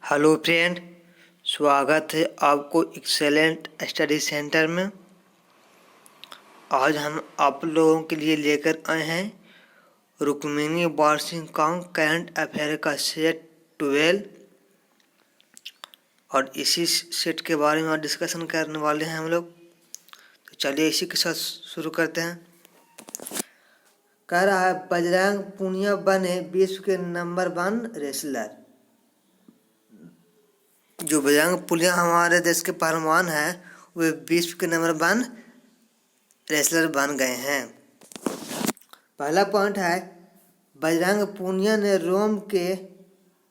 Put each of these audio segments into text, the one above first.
Hello friend, स्वागत है आपको एक्सेलेंट स्टडी सेंटर में। आज हम आप लोगों के लिए लेकर आए हैं रुक्मिणी वार्षिक करंट अफेयर का सेट 12 और इसी सेट के बारे में डिस्कशन करने वाले हैं हम लोग। तो चलिए इसी के साथ शुरू करते हैं। कह रहा है बजरंग पूनिया बने विश्व के नंबर 1 रेसलर। जो बजरंग पुनिया हमारे देश के पहलवान हैं वे विश्व के नंबर 1 रेसलर बन गए हैं। पहला पॉइंट है बजरंग पूनिया ने रोम के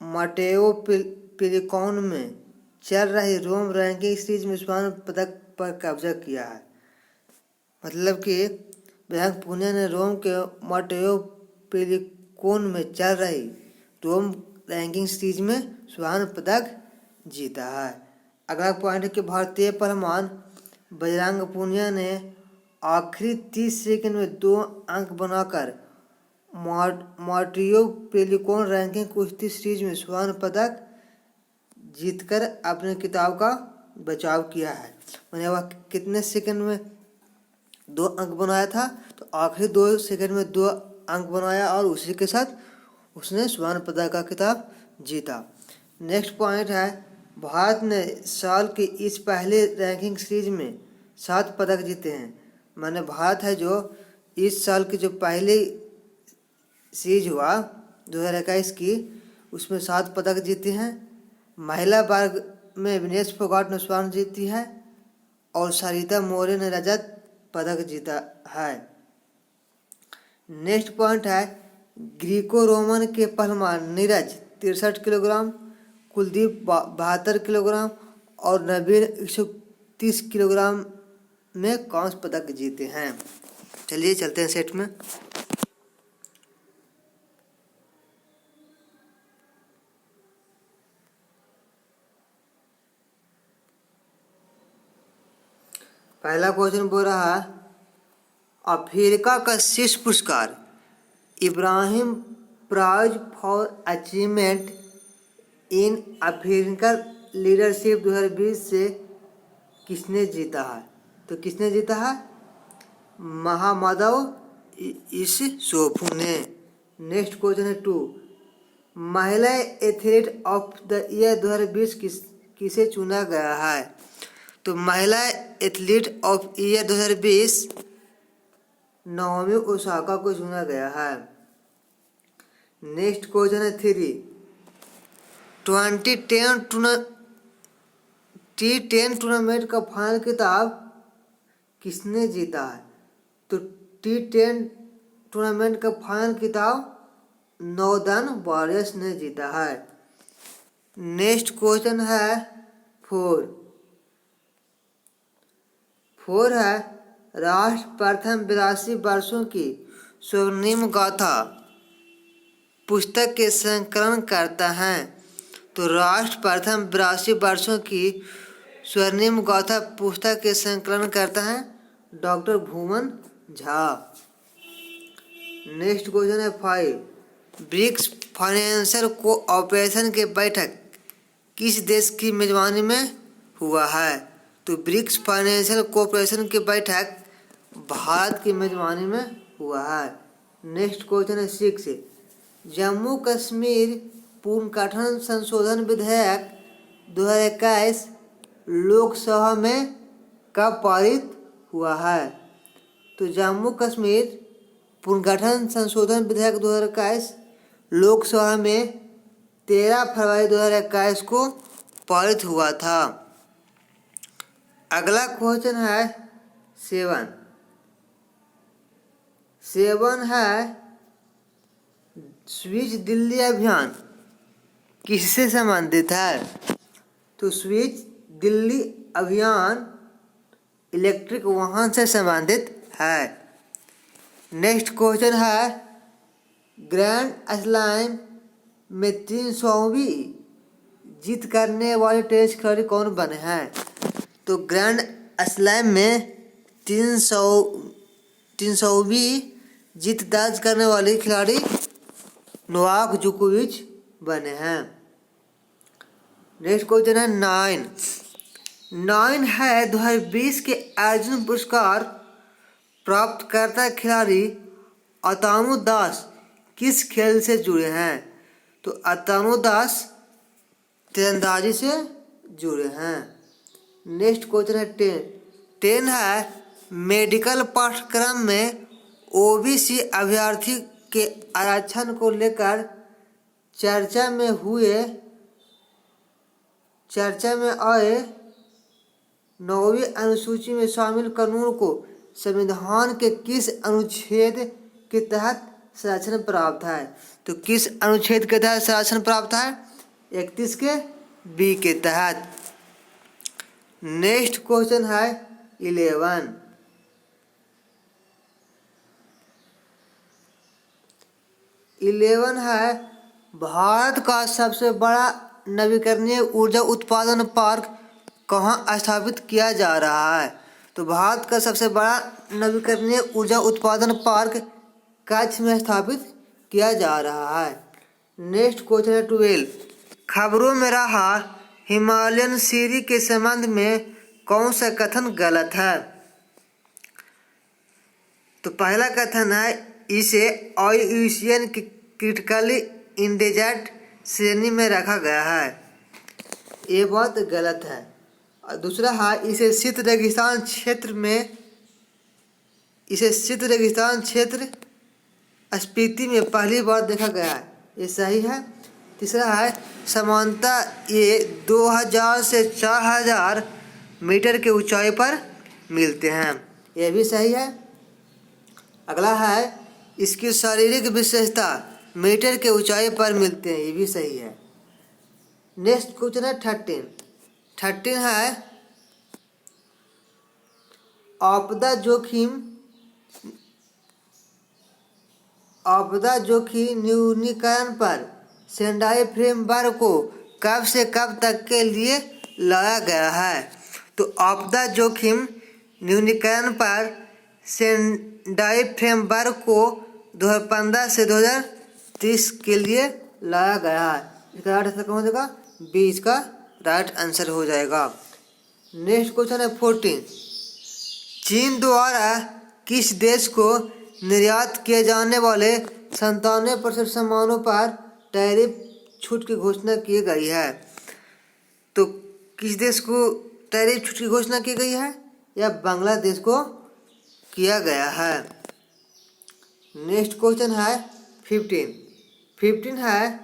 माटेओ पिलिकॉन में चल रही रोम रैंकिंग सीरीज में स्वर्ण पदक पर कब्जा किया है। मतलब कि बजरंग पूनिया ने रोम के माटेओ पिलिकॉन में चल रही रोम रैंकिंग सीरीज में स्वर्ण पदक जीता है। अगला पॉइंट है कि भारतीय पहलवान बजरंग पूनिया ने आखिरी 30 सेकंड में 2 अंक बनाकर माटेओ पिलिकॉन रैंकिंग कुश्ती सीरीज में स्वर्ण पदक जीतकर अपने खिताब का बचाव किया है। मैंने वह कितने सेकंड में 2 अंक बनाया था, तो आखिरी 2 सेकंड में 2 अंक बनाया और उसी के साथ उसने स्वर्ण पदक का खिताब जीता। नेक्स्ट पॉइंट है भारत ने साल की इस पहले रैंकिंग सीरीज में 7 पदक जीते हैं। माने भारत है जो इस साल की जो पहली सीरीज हुआ 2021 की, उसमें 7 पदक जीते हैं। महिला वर्ग में विनेश फोगाट ने स्वर्ण जीती है और सरिता मौर्य ने रजत पदक जीता है। नेक्स्ट पॉइंट है ग्रीको रोमन के पहलवान नीरज 63 किलोग्राम, कुलदीप 72 किलोग्राम और नवीन 130 किलोग्राम में कांस्य पदक जीते हैं। चलिए चलते हैं सेट में। पहला क्वेश्चन बोल रहा है अफ्रीका का शीर्ष पुरस्कार Ibrahim prize for achievement in African leadership 2020 से किसने जीता है? तो किसने जीता है? महामदव इसोफू ने। नेक्स्ट क्वेश्चन है 2 महिला एथलीट ऑफ द ईयर 2020 किसे चुना गया है? तो महिला athlete of year 2020 Naomi Osaka को चुना गया है। नेक्स्ट क्वेश्चन है 3 T10 टूर्नामेंट का फाइनल खिताब किसने जीता है? तो T10 टूर्नामेंट का फाइनल खिताब नॉर्दर्न वॉरियर्स ने जीता है। नेक्स्ट क्वेश्चन है 4 है राष्ट्र प्रथम 82 वर्षों की स्वर्णिम गाथा पुस्तक के संकलन करता है। तो राष्ट्र प्रथम 82 वर्षों की स्वर्णिम गाथा पुस्तक के संकलन करता है doctor Bhuman Jha. Next question है 5 ब्रिक्स फाइनेंशियल कोऑपरेशन के बैठक किस देश की मेजबानी में हुआ है? तो ब्रिक्स फाइनेंशियल कोऑपरेशन की बैठक भारत की मेजबानी में हुआ है। नेक्स्ट क्वेश्चन है 6 जम्मू कश्मीर पुनर्गठन संशोधन विधेयक 2021 लोकसभा में कब पारित हुआ है? तो जम्मू कश्मीर पुनर्गठन संशोधन विधेयक 2021 लोकसभा में 13 फरवरी 2021 को पारित हुआ था। अगला क्वेश्चन है 7 है स्विच दिल्ली अभियान किससे संबंधित है? तो स्विच दिल्ली अभियान इलेक्ट्रिक वाहन से संबंधित है। नेक्स्ट क्वेश्चन है ग्रैंड स्लैम में 300वीं जीत करने वाले टेनिस खिलाड़ी कौन बने हैं? तो ग्रैंड स्लैम में 300वीं जीत दर्ज करने वाले खिलाड़ी नोवाक जोकोविच बने हैं। नेक्स्ट क्वेश्चन है 9 है 2020 के अर्जुन पुरस्कार प्राप्तकर्ता खिलाड़ी अतानु दास किस खेल से जुड़े हैं? तो अतानु दास तीरंदाजी से जुड़े हैं। नेक्स्ट क्वेश्चन है 10 है मेडिकल पाठ्यक्रम में ओबीसी अभ्यर्थी के आरक्षण को लेकर चर्चा में आए 9वीं अनुसूची में शामिल कानून को संविधान के किस अनुच्छेद के तहत संरक्षण प्राप्त है? तो किस अनुच्छेद के तहत संरक्षण प्राप्त है? 31 के बी के तहत। नेक्स्ट क्वेश्चन है 11 है भारत का सबसे बड़ा नवीकरणीय ऊर्जा उत्पादन पार्क कहाँ स्थापित किया जा रहा है? तो भारत का सबसे बड़ा नवीकरणीय ऊर्जा उत्पादन पार्क कच्छ में स्थापित किया जा रहा है। नेक्स्ट क्वेश्चन है 12 खबरों में रहा हिमालयन सीरी के संबंध में कौन सा कथन गलत है? तो पहला कथन है इसे IUCN की क्रिटिकली इंडेंजर्ड श्रेणी में रखा गया है, ये बात गलत है। और दूसरा है इसे शीत रेगिस्तान क्षेत्र स्पीति में पहली बार देखा गया है, ये सही है। तीसरा है सामान्यतः ये 2000 से 4000 मीटर के ऊंचाई पर मिलते हैं, यह भी सही है। अगला है इसकी शारीरिक विशेषता मीटर के ऊंचाई पर मिलते हैं, ये भी सही है। नेक्स्ट क्वेश्चन है 13 है आपदा जोखिम न्यूनीकरण पर सेंडाई फ्रेमवर्क को कब से कब तक के लिए लाया गया है? तो आपदा जोखिम न्यूनीकरण पर सेंडाई फ्रेमवर्क को 2015 से 2030 के लिए लाया गया है। इसका राइट आंसर कौन हो जाएगा? 20 का राइट आंसर हो जाएगा। नेक्स्ट क्वेश्चन है 14 चीन द्वारा किस देश को निर्यात किए जाने वाले 97% सामानों पर टैरिफ छूट की घोषणा की गई है? तो किस देश को टैरिफ छूट की घोषणा की गई है? या बांग्लादेश को किया गया है। नेक्स्ट क्वेश्चन है 15 है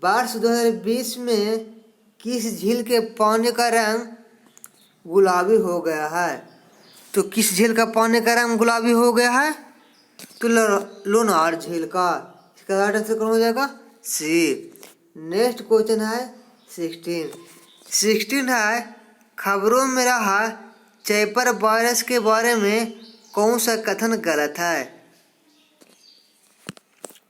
वर्ष 2020 में किस झील के पानी का रंग गुलाबी हो गया है? तो किस झील का पानी का रंग गुलाबी हो गया है? तो लोनार झील का। इसका राइट आंसर कौन हो जाएगा? सी। नेक्स्ट क्वेश्चन है 16 है खबरों में रहा चैपर वायरस के बारे में कौन सा कथन गलत है?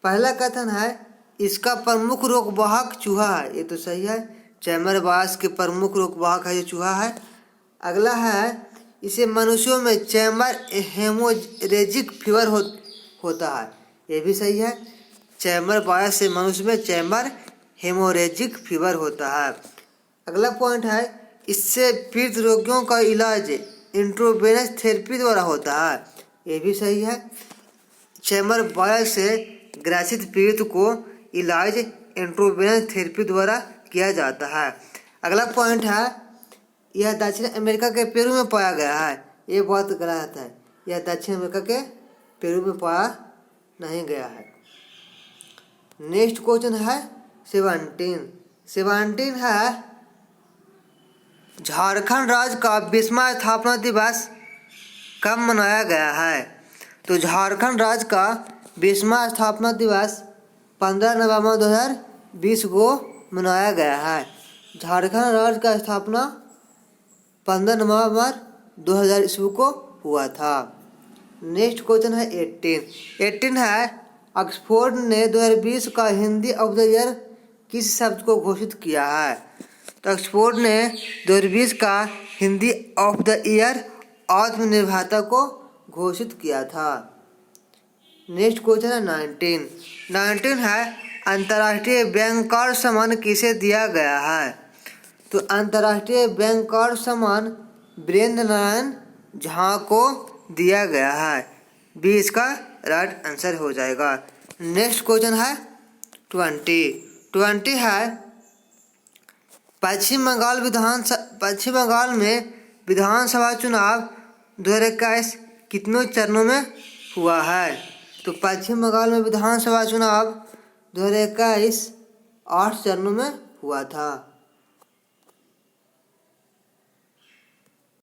पहला कथन है इसका प्रमुख रोगवाहक चूहा है, ये तो सही है। चैपर वायरस के प्रमुख रोगवाहक है ये चूहा है। अगला है इसे मनुष्यों में चैम्बर हेमोरेजिक फीवर होता है, ये भी सही है। चैम्बर वायरस से मनुष्य में चैम्बर हेमोरेजिक फीवर होता है। अगला पॉइंट है इससे पीड़ित रोगियों का इलाज इंट्रावेनस थेरेपी द्वारा होता है, ये भी सही है। चैम्बर वायरस से ग्रसित पीड़ित को इलाज इंट्रावेनस थेरेपी द्वारा किया जाता है। अगला पॉइंट है यह दक्षिण अमेरिका के पेरू में पाया गया है, ये बहुत गलत है। यह दक्षिण अमेरिका के पेरू में पाया नहीं गया है। नेक्स्ट क्वेश्चन है 17 है झारखंड राज्य का 20वां स्थापना दिवस कब मनाया गया है? तो झारखंड राज्य का 20वां स्थापना दिवस 15 नवंबर 2020 को मनाया गया है। झारखंड राज्य का स्थापना 15 नवंबर 2000 ईस्वी को हुआ था। नेक्स्ट क्वेश्चन है 18 है ऑक्सफोर्ड ने 2020 का हिंदी ऑफ द ईयर किस शब्द को घोषित किया है? तो ऑक्सफोर्ड ने 2020 का हिंदी ऑफ द ईयर आत्मनिर्भरता को घोषित किया था। नेक्स्ट क्वेश्चन है 19 है अंतर्राष्ट्रीय बैंकर सम्मान किसे दिया गया है? तो अंतर्राष्ट्रीय बैंकर सम्मान वीरेंद्र नारायण झा को दिया गया है। बी इसका राइट आंसर हो जाएगा। नेक्स्ट क्वेश्चन है 20 है पश्चिम बंगाल में विधानसभा चुनाव 2021 कितनों चरणों में हुआ है? तो पश्चिम बंगाल में विधानसभा चुनाव 2021 8 चरणों में हुआ था।